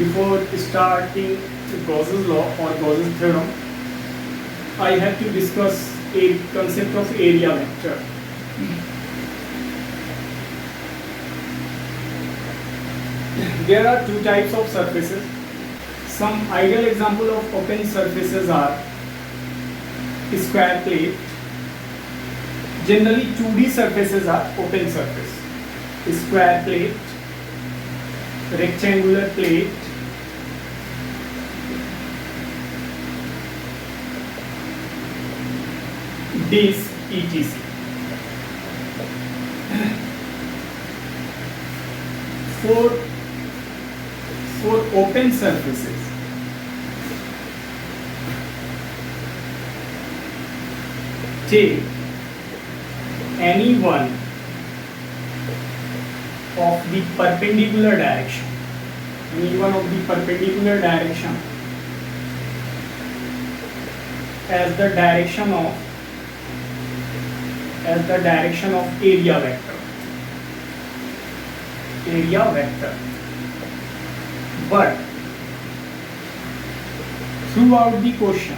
Before starting Gauss's law or Gauss's theorem, I have to discuss a concept of area vector. There are two types of surfaces. Some ideal example of open surfaces are square plate. Generally 2D surfaces are open surface. Square plate, rectangular plate, disk, etc. For open surfaces, take any one of the perpendicular direction, as the direction of area vector. But throughout the question,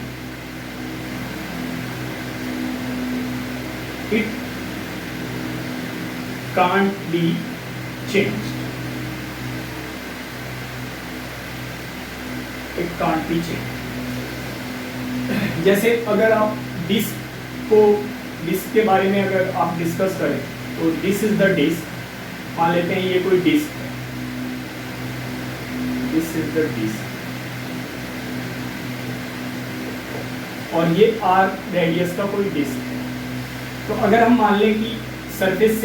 it can't be changed. जैसे अगर आप disc के बारे में अगर आप discuss करें तो दिस इज द डिस्क, मान लेते हैं ये कोई डिस्क है, दिस इज द डिस्क, और ये आर रेडियस का कोई डिस्क है। तो अगर हम मान लें कि सरफेस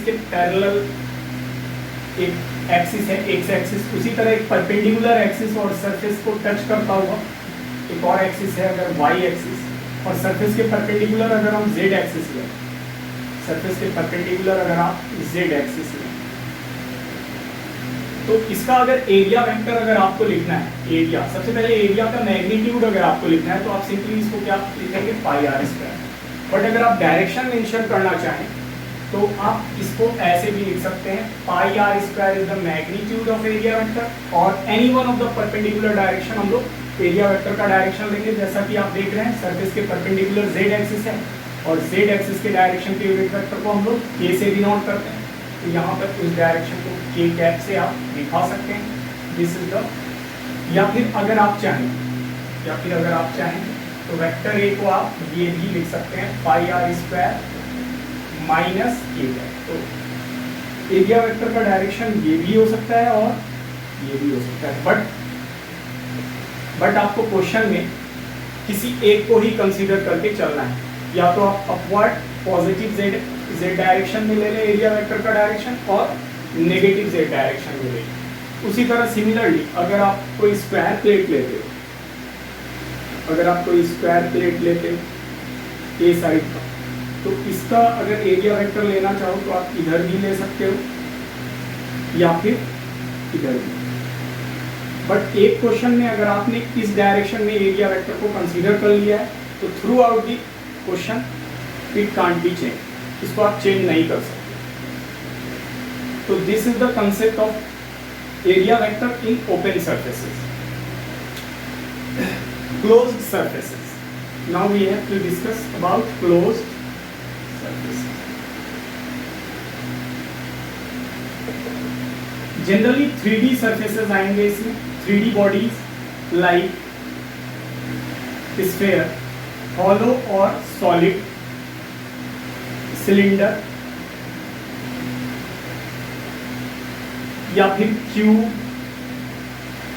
के पैरेलल एक एक्सिस है, एक्स एक्सिस, उसी तरह एक परपेंडिकुलर एक्सिस और सरफेस को टच करता हुआ एक और एक्सिस है अगर वाई एक्सिस, और सरफेस के परपेंडिकुलर अगर हम जेड एक्सिस लें, तो इसका अगर एरिया वेक्टर अगर आपको लिखना है, सबसे पहले एरिया का मैग्नीट्यूड अगर आपको लिखना है तो आप सिंपली इसको क्या लिखेंगे, पाई आर स्क्वायर। बट अगर आप डायरेक्शन मेंशन करना चाहें तो आप इसको ऐसे भी लिख सकते हैं, pi r square is the magnitude of area vector, और any one of the perpendicular direction हम लोग एरिया वेक्टर का डायरेक्शन लेंगे। जैसा कि आप देख रहे हैं सरफेस के परपेंडिकुलर जेड एक्सिस है और जेड एक्सिस के डायरेक्शन के यूनिट वेक्टर को हम लोग के से डिनोट करते हैं, तो यहाँ पर उस डायरेक्शन को के कैप से आप दिखा सकते हैं, दिस इज द। या फिर अगर आप चाहें तो वेक्टर ए को आप ये भी लिख सकते हैं, पाई आर स्क्वायर माइनस के कैप। तो एरिया वेक्टर का डायरेक्शन ये भी हो सकता है और ये भी हो सकता है, बट आपको क्वेश्चन में किसी एक को ही कंसीडर करके चलना है। या तो आप अपवर्ड पॉजिटिव जेड डायरेक्शन में ले लें एरिया वेक्टर का डायरेक्शन, और नेगेटिव जेड डायरेक्शन में ले लें। उसी तरह सिमिलरली अगर आप कोई स्क्वायर प्लेट लेते हो ए साइड का, तो इसका अगर एरिया वेक्टर लेना चाहो तो आप इधर भी ले सकते हो या फिर इधर भी। बट एक क्वेश्चन में अगर आपने इस डायरेक्शन में एरिया वेक्टर को कंसीडर कर लिया है तो throughout the question it can't be change, इसको आप चेंज नहीं कर सकते। तो this is the concept of area vector in open surfaces. Closed surfaces, now we have to discuss about closed surfaces. Generally 3D surfaces आएंगे इसमें, 3D bodies like sphere, hollow और solid, cylinder या फिर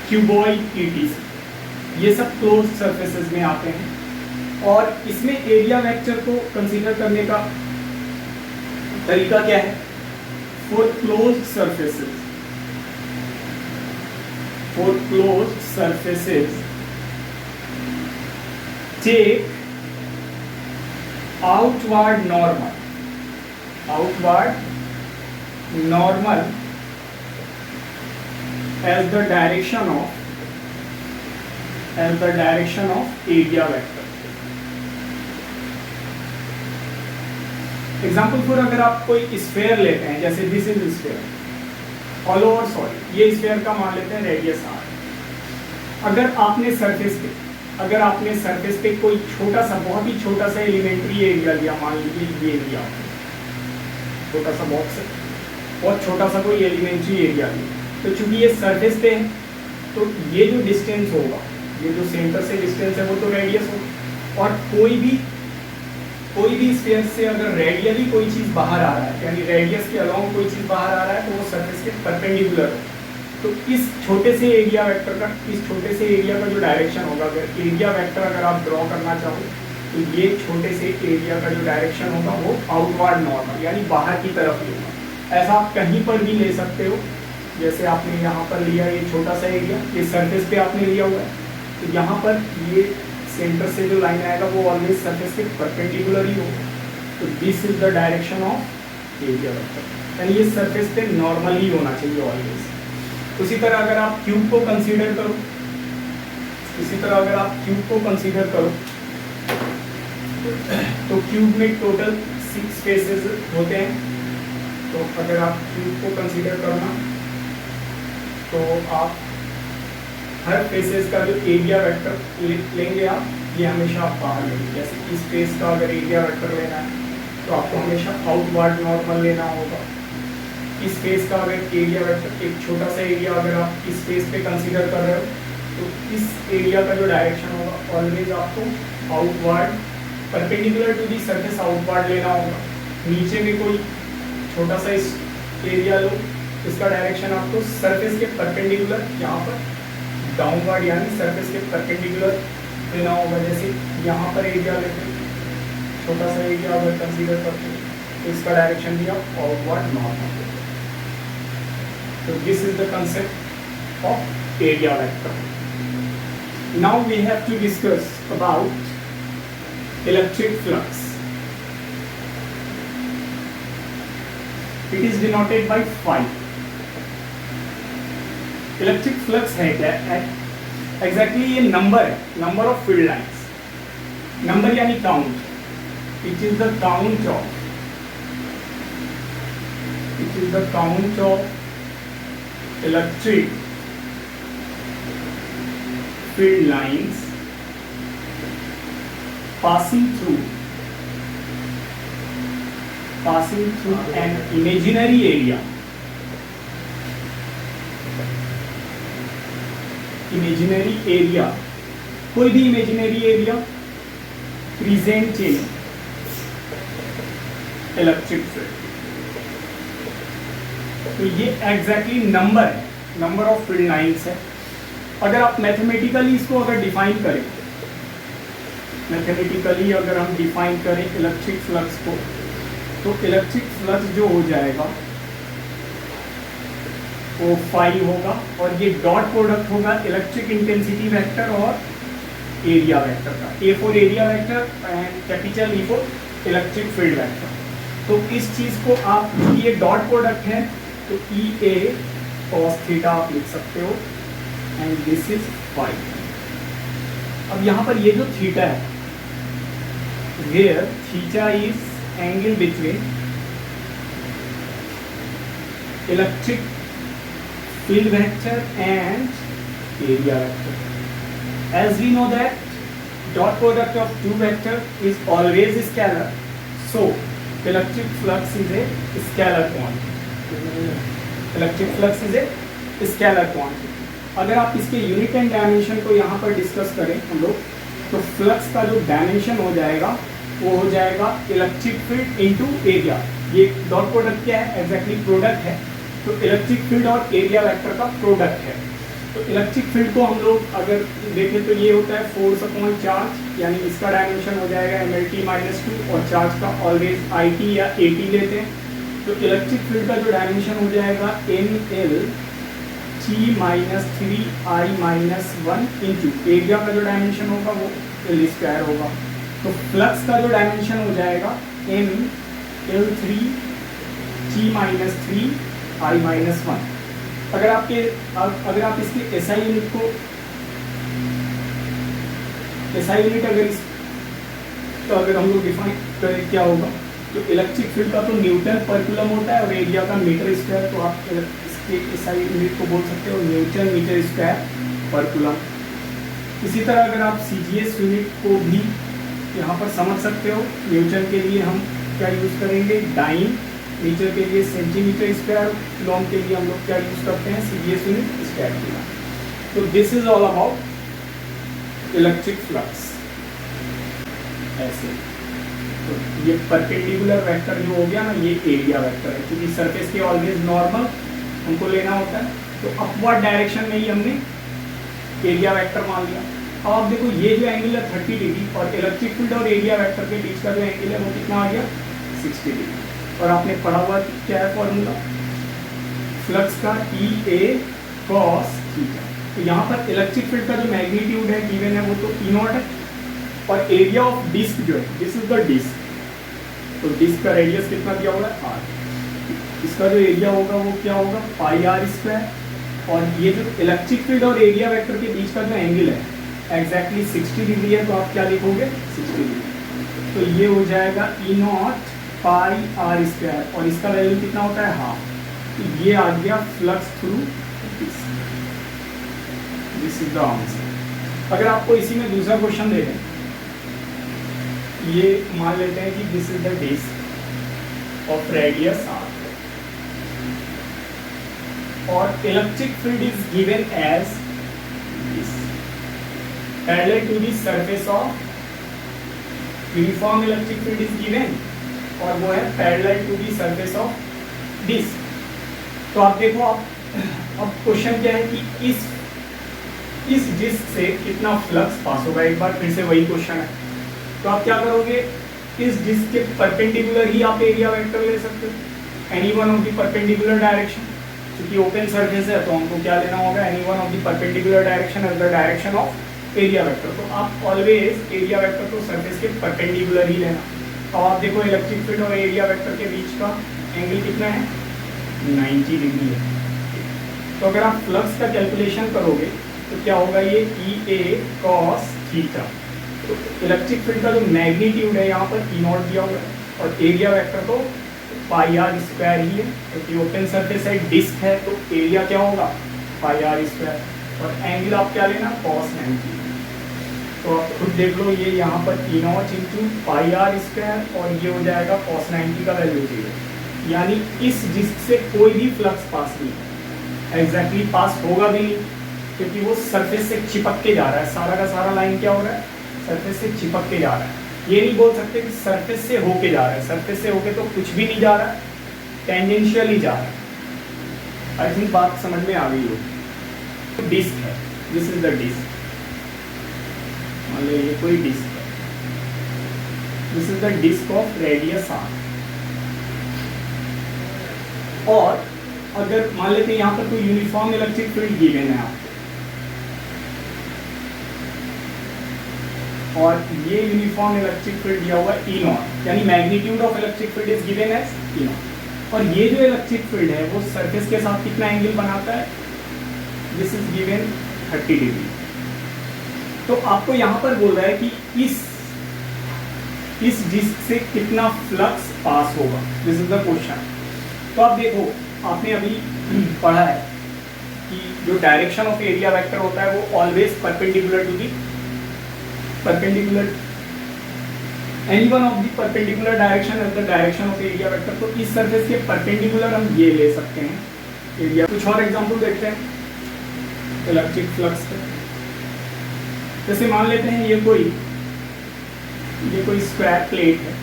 cuboid etc. ये सब closed surfaces में आते हैं। और इसमें एरिया वेक्टर को कंसीडर करने का तरीका क्या है? For closed surfaces take outward normal as the direction of area vector. Example for अगर आप कोई स्फेयर लेते हैं, जैसे दिस इज स्फेयर, हॉलो और सॉलिड, ये स्फीयर का मान लेते हैं रेडियस r। अगर आपने सरफेस पे कोई छोटा सा, बहुत ही छोटा सा एलिमेंट्री एरिया लिया, मान लीजिए ये लिया छोटा सा बॉक्स है, बहुत छोटा सा कोई एलिमेंट्री एरिया लिया, तो चूंकि ये सरफेस पे है तो ये जो डिस्टेंस होगा, ये जो सेंटर से डिस्टेंस है वो तो रेडियस होगा। और कोई भी स्फीयर से अगर रेडियली कोई चीज़ बाहर आ रहा है, यानी रेडियस के अलावा कोई चीज़ बाहर आ रहा है, तो वो सरफेस के परपेंडिकुलर हो। तो इस छोटे से एरिया का जो डायरेक्शन होगा, अगर एरिया वेक्टर अगर आप ड्रॉ करना चाहो तो ये छोटे से एरिया का जो डायरेक्शन होगा वो आउटवर्ड नॉर्मल, यानी बाहर की तरफ ही होगा। ऐसा आप कहीं पर भी ले सकते हो, जैसे आपने यहाँ पर लिया ये छोटा सा एरिया, ये सरफेस पे आपने लिया हुआ है, तो यहाँ पर ये सेंटर से जो लाइन आएगा वो ऑलवेज सरफेस के परपेंडिकुलर ही होगा। तो this is the direction of area vector, यानी ये सरफेस पे नॉर्मल ही होना चाहिए ऑलवेज। उसी तरह अगर आप क्यूब को कंसीडर करो, तो क्यूब में टोटल 6 फेसेस होते हैं। तो अगर आप क्यूब को कंसीडर करना तो आप हर फेसेस का जो एरिया वेक्टर लेंगे आप, ये हमेशा आप बाहर लेंगे। जैसे इस फेस का अगर एरिया वेक्टर लेना है तो आपको हमेशा आउटवर्ड नॉर्मल लेना होगा। इस फेस का अगर एरिया वेक्टर, एक छोटा सा एरिया अगर आप इस फेस पे कंसीडर कर रहे हो, तो इस एरिया का जो डायरेक्शन होगा ऑलवेज आपको outward, perpendicular to the surface outward लेना होगा। नीचे में कोई छोटा सा इस एरिया लो, इसका डायरेक्शन आपको सरफेस के परपेंडिकुलर, यहाँ पर डाउनवर्ड यानी सरफेस के परपेंडिकुलर लेना होगा। जैसे यहाँ पर एरिया लेते हैं, छोटा सा एरिया अगर कंसीडर करते हैं तो इसका डायरेक्शन भी आप outward normal. So this is the concept of area vector. Now we have to discuss about electric flux. It is denoted by phi. Electric flux है क्या? Exactly ये number है, number of field lines. Number यानी count. It is the count of electric field lines passing through an imaginary area. Imaginary area, कोई भी imaginary area present in electric field. तो ये exactly number of field lines है। अगर आप mathematically इसको अगर डिफाइन करें, अगर हम डिफाइन करें इलेक्ट्रिक फ्लक्स को, तो इलेक्ट्रिक फ्लक्स जो हो जाएगा वो फाई होगा, और ये डॉट प्रोडक्ट होगा इलेक्ट्रिक इंटेंसिटी वेक्टर और एरिया वेक्टर का, A for area vector and capital E for electric field vector. तो इस चीज को आप, ये डॉट प्रोडक्ट है तो ई ए कॉस थीटा आप लिख सकते हो, एंड दिस इज फाई। अब यहाँ पर ये जो थीटा है, where theta is angle between electric field vector and area vector. As we know that dot product of two vector is always scalar, so electric flux is a scalar quantity. Electric flux is a scalar quantity. अगर आप इसके unit and dimension को यहाँ पर discuss करें हम लोग, तो फ्लक्स का जो डायमेंशन हो जाएगा वो हो जाएगा इलेक्ट्रिक फील्ड इनटू एरिया। ये डॉट प्रोडक्ट क्या है? एग्जैक्टली प्रोडक्ट है, तो इलेक्ट्रिक फील्ड और एरिया वेक्टर का प्रोडक्ट है। तो इलेक्ट्रिक फील्ड को हम लोग अगर देखें तो ये होता है फोर्स अपॉन चार्ज, यानी इसका डायमेंशन हो जाएगा mlt-2, और चार्ज का ऑलवेज it या at लेते हैं। तो इलेक्ट्रिक फील्ड का जो डायमेंशन हो जाएगा mlt-3i-1 इंटू एरिया का जो डायमेंशन होगा वो l स्क्वायर होगा। तो फ्लक्स का जो डायमेंशन हो जाएगा ml3t-3i-1। अगर आप इसके SI यूनिट को अगर हम लोग डिफाइन करें क्या होगा, तो इलेक्ट्रिक फील्ड का तो न्यूटन पर कूलम होता है और एरिया का मीटर स्क्वायर। तो आप ये SI यूनिट को बोल सकते हो न्यूटन मीटर स्क्वायर पर कूलम। इसी तरह अगर आप CGS यूनिट को भी यहाँ पर समझ सकते हो, न्यूटन के लिए हम क्या यूज़ करेंगे डाइन, मीटर के लिए सेंटीमीटर स्क्वायर, कूलम के लिए हम लोग क्या यूज़ करते हैं CGS यूनिट स्क्वायर कूलम। तो this is all about electric flux. ऐसे तो ये परपेंडिकुलर वेक्टर जो हो गया ना, ये एरिया वेक्टर है, क्योंकि सरफेस के ऑलवेज नॉर्मल हमको लेना होता है, तो अपवर्ड डायरेक्शन में ही हमने एरिया वेक्टर मान लिया। अब आप देखो ये जो एंगल है 30 डिग्री, और इलेक्ट्रिक फील्ड और एरिया वेक्टर के बीच का जो एंगल है वो कितना आ गया 60 डिग्री। और आपने पढ़ा हुआ क्या है फॉर्मूला फ्लक्स का, EA cos थीटा। तो यहाँ पर इलेक्ट्रिक फील्ड का जो मैग्नीट्यूड है गिवन है वो तो E0 है, और एरिया ऑफ डिस्क जो है, दिस इज द डिस्क, तो डिस्क का रेडियस कितना दिया हुआ है r, इसका जो एरिया होगा वो क्या होगा पाई r स्क्वायर। और ये जो इलेक्ट्रिक फील्ड और एरिया वेक्टर के बीच का जो एंगल है एग्जैक्टली 60 डिग्री है, तो आप क्या लिखोगे 60 डिग्री। तो ये हो जाएगा E0 पाई r स्क्वायर, और इसका वैल्यू कितना होता है हाफ। तो ये आ गया flux through disc. This is the answer. अगर आपको इसी में दूसरा क्वेश्चन दे दें, ये मान लेते हैं कि this is the disc of radius r, और electric field is given as this parallel to the surface of uniform electric field is given, और वो है parallel to the surface of disc. तो आप देखो, आप अब क्वेश्चन क्या है कि इस डिस्क से कितना फ्लक्स पास होगा। एक बार फिर से वही क्वेश्चन है, तो आप क्या करोगे, इस डिस्क के परपेंडिकुलर ही आप एरिया वेक्टर ले सकते हो, any one of the perpendicular direction. क्योंकि ओपन सरफेस है तो हमको क्या लेना होगा, any one of the perpendicular direction as the direction of area vector. तो आप ऑलवेज एरिया वेक्टर को सरफेस के परपेंडिकुलर ही लेना। अब आप देखो इलेक्ट्रिक फील्ड और एरिया वेक्टर के बीच का एंगल कितना है 90 डिग्री है। तो अगर आप फ्लक्स का कैलकुलेशन करोगे तो क्या होगा, ये EA cos थीटा। तो इलेक्ट्रिक फील्ड का जो मैग्नीट्यूड है यहाँ पर E0 दिया हुआ है, और एरिया वेक्टर तो पाई r स्क्वायर ही है, क्योंकि ओपन सरफेस है, डिस्क है, तो एरिया क्या होगा पाई r स्क्वायर, और एंगल आप क्या लेना cos 90। तो आप खुद देख लो, ये यहाँ पर E0 into pi r square, और ये हो जाएगा cos 90 का वैल्यू 0। यानी इस डिस्क से कोई भी फ्लक्स पास नहीं, एग्जैक्टली पास होगा भी नहीं, क्योंकि वो सरफेस से चिपक के जा रहा है। सारा का सारा लाइन क्या हो रहा है, सरफेस से चिपक के जा रहा है। ये नहीं बोल सकते कि सरफेस से होके जा रहा है, सरफेस से होके तो कुछ भी नहीं जा रहा है, टेंजेंशियल ही जा रहा है। आई थिंक बात समझ में आ गई हो। डिस्क है, दिस इज द डिस्क, मान लो ये कोई डिस्क है, this is the disc of radius r। और अगर मान लेते हैं यहाँ पर कोई यूनिफॉर्म इलेक्ट्रिक फील्ड गिवन है आपको, और ये यूनिफॉर्म इलेक्ट्रिक फील्ड दिया हुआ है E0, यानी magnitude of electric field is given as E0। और ये जो इलेक्ट्रिक फील्ड है वो सरफेस के साथ कितना एंगल बनाता है, दिस इज गिवन 30 डिग्री। तो आपको यहाँ पर बोल रहा है कि इस डिस्क से कितना फ्लक्स पास होगा, दिस इज द क्वेश्चन। तो आप देखो, आपने अभी पढ़ा है कि जो डायरेक्शन ऑफ एरिया वेक्टर होता है वो always perpendicular to the perpendicular any one of the perpendicular direction is the direction of area vector। तो इस सरफेस के परपेंडिकुलर हम ये ले सकते हैं एरिया। कुछ और एग्जांपल देखते हैं इलेक्ट्रिक फ्लक्स का। जैसे मान लेते हैं ये कोई स्क्वायर प्लेट है,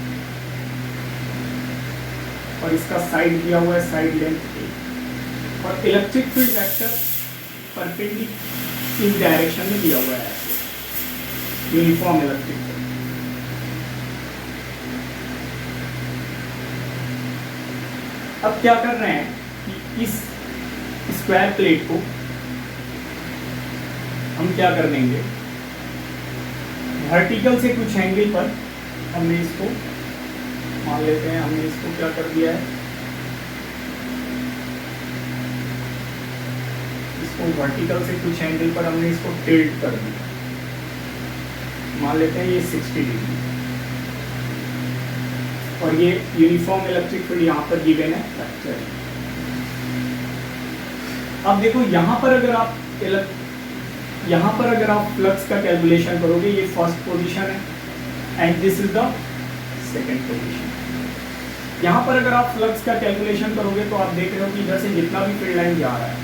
और इसका साइड दिया हुआ है साइड लेंथ a, और इलेक्ट्रिक फील्ड वेक्टर परपेंडिकुलर इस डायरेक्शन में दिया हुआ है, यूनिफॉर्म इलेक्ट्रिक फील्ड। अब क्या कर रहे हैं कि इस स्क्वायर प्लेट को हम क्या कर देंगे, वर्टिकल से कुछ एंगल पर हमने इसको मान लेते हैं, हमने इसको क्या कर दिया है, इसको वर्टिकल से कुछ एंगल पर हमने इसको टिल्ट कर दिया, मान लेते हैं ये 60 डिग्री, और ये यूनिफॉर्म इलेक्ट्रिक फील्ड यहाँ पर गिवन है वेक्टर। अब देखो यहाँ पर अगर आप फ्लक्स का कैलकुलेशन करोगे, ये फर्स्ट पोजीशन है and this is the second position. यहाँ पर अगर आप फ्लक्स का कैलकुलेशन करोगे तो आप देख रहे हो कि इधर से जितना भी फील्ड लाइन जा रहा है,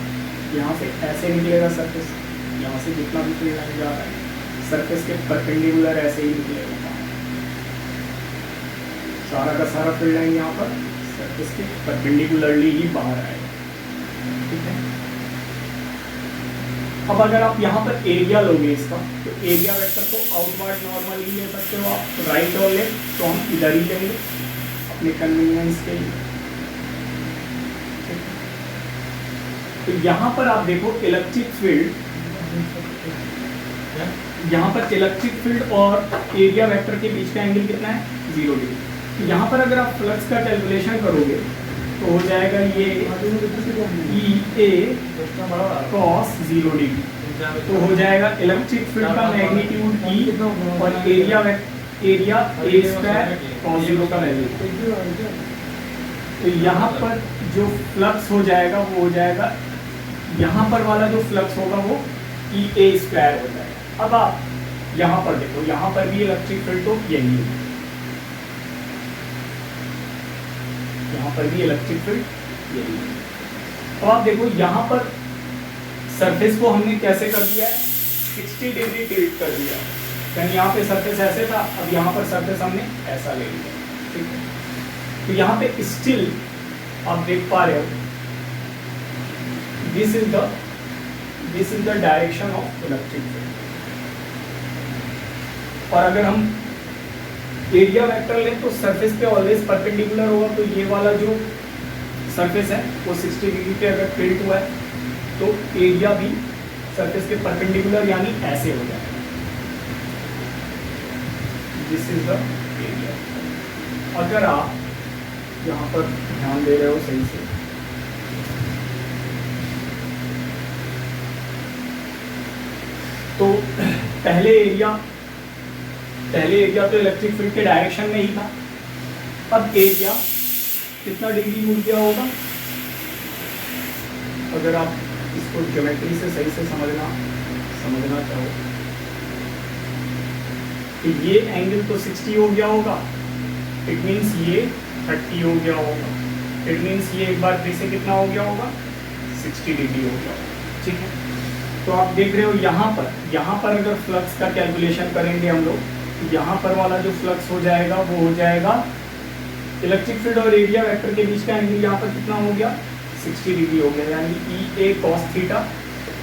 यहाँ से ऐसे निकलेगा सरफेस, यहाँ से जितना भी फील्ड लाइन जा रहा है सरफेस के परपेंडिकुलर ऐसे ही निकलेगा, सारा का सारा फील्ड लाइन यहाँ पर सरफेस के परपेंडिकुलरली ही बाहर आएगा, ठीक है। अब अगर आप यहाँ पर एरिया लोगे इसका, तो एरिया वेक्टर को आउटवर्ड नॉर्मल ही ले सकते हो आप, राइट और लेफ्ट, तो हम इधर ही लेंगे अपने कन्वीनियंस के लिए। तो यहाँ पर आप देखो इलेक्ट्रिक फील्ड, यहाँ पर इलेक्ट्रिक फील्ड और एरिया वेक्टर के बीच का एंगल कितना है, 0 डिग्री। तो यहाँ पर अगर आप फ्लक्स का कैलकुलेशन करोगे तो हो जाएगा ये E A cos 0 डिग्री, तो हो जाएगा इलेक्ट्रिक फील्ड का मैग्नीट्यूड E और एरिया A स्क्वायर cos 0 का वैल्यू। तो यहाँ पर जो फ्लक्स हो जाएगा वो हो जाएगा, यहाँ पर वाला जो फ्लक्स होगा वो E A स्क्वायर हो जाएगा। अब आप यहाँ पर देखो, यहाँ पर भी इलेक्ट्रिक फील्ड तो यही है, यहाँ पर भी इलेक्ट्रिक फील्ड यही है। तो आप देखो यहाँ पर सरफेस को हमने कैसे कर दिया है, 60 डिग्री टिल्ट कर दिया, यानी यहाँ पे सरफेस ऐसे था, अब यहाँ पर सरफेस हमने ऐसा ले लिया, ठीक है। तो यहाँ पे स्टिल आप देख पा रहे हो this is the direction of electric field. और अगर हम एरिया वेक्टर लें तो सरफेस पे ऑलवेज परपेंडिकुलर होगा, तो ये वाला जो सरफेस है वो 60 डिग्री पे अगर टिल्ट हुआ है तो एरिया भी सरफेस के परपेंडिकुलर यानी ऐसे हो जाएगा, दिस इज द एरिया। अगर आप यहाँ पर ध्यान दे रहे हो सही से, तो पहले एरिया तो इलेक्ट्रिक फील्ड के डायरेक्शन में ही था, अब एरिया कितना डिग्री मुड़ गया होगा, अगर आप इसको ज्योमेट्री से सही से समझना चाहो तो ये एंगल तो 60 हो गया होगा, इट मीन्स ये 30 हो गया होगा, इट मीन्स ये एक बार फिर से कितना हो गया होगा, 60 डिग्री हो गया होगा, ठीक है। तो आप देख रहे हो यहाँ पर अगर फ्लक्स का कैलकुलेशन करेंगे हम लोग, यहाँ पर वाला जो फ्लक्स हो जाएगा वो हो जाएगा इलेक्ट्रिक फील्ड और एरिया वेक्टर के बीच का एंगल यहाँ पर कितना हो गया, 60 डिग्री हो गया, यानी E A cos थीटा,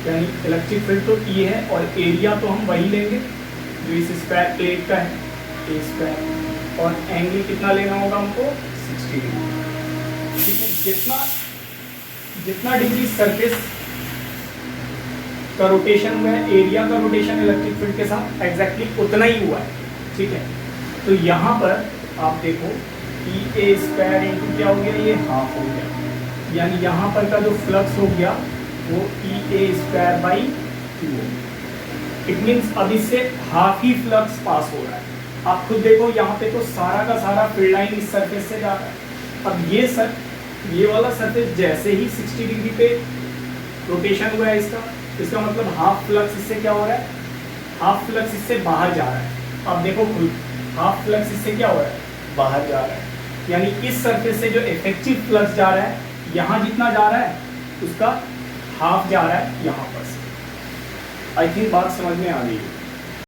यानी इलेक्ट्रिक फील्ड तो E है और एरिया तो हम वही लेंगे जो इस स्क्वायर प्लेट का है, A स्क्वायर, और एंगल कितना लेना होगा हमको, 60 डिग्री, ठीक है। जितना डिग्री सरफेस का रोटेशन हुआ है, एरिया का रोटेशन इलेक्ट्रिक फील्ड के साथ एग्जैक्टली उतना ही हुआ है, ठीक है। तो यहाँ पर आप देखो E A स्क्वायर इंटू क्या हो गया, ये हाफ हो गया, यानी यहाँ पर का जो फ्लक्स हो गया वो E A स्क्वायर बाई 2 हो, इट मीन्स अब इससे हाफ ही फ्लक्स पास हो रहा है। आप खुद देखो यहाँ पे तो सारा का सारा फील्ड लाइन इस सरफेस से जा रहा है, अब ये वाला सरफेस जैसे ही 60 डिग्री पे रोटेशन हुआ है इसका मतलब हाफ फ्लक्स इससे क्या हो रहा है, हाफ फ्लक्स इससे बाहर जा रहा है। अब देखो खुद हाफ फ्लक्स इससे क्या हो रहा है, बाहर जा रहा है, यानी इस सरफेस से जो इफेक्टिव फ्लक्स जा रहा है, यहाँ जितना जा रहा है उसका हाफ जा रहा है यहाँ पर से। आई थिंक बात समझ में आ गई है।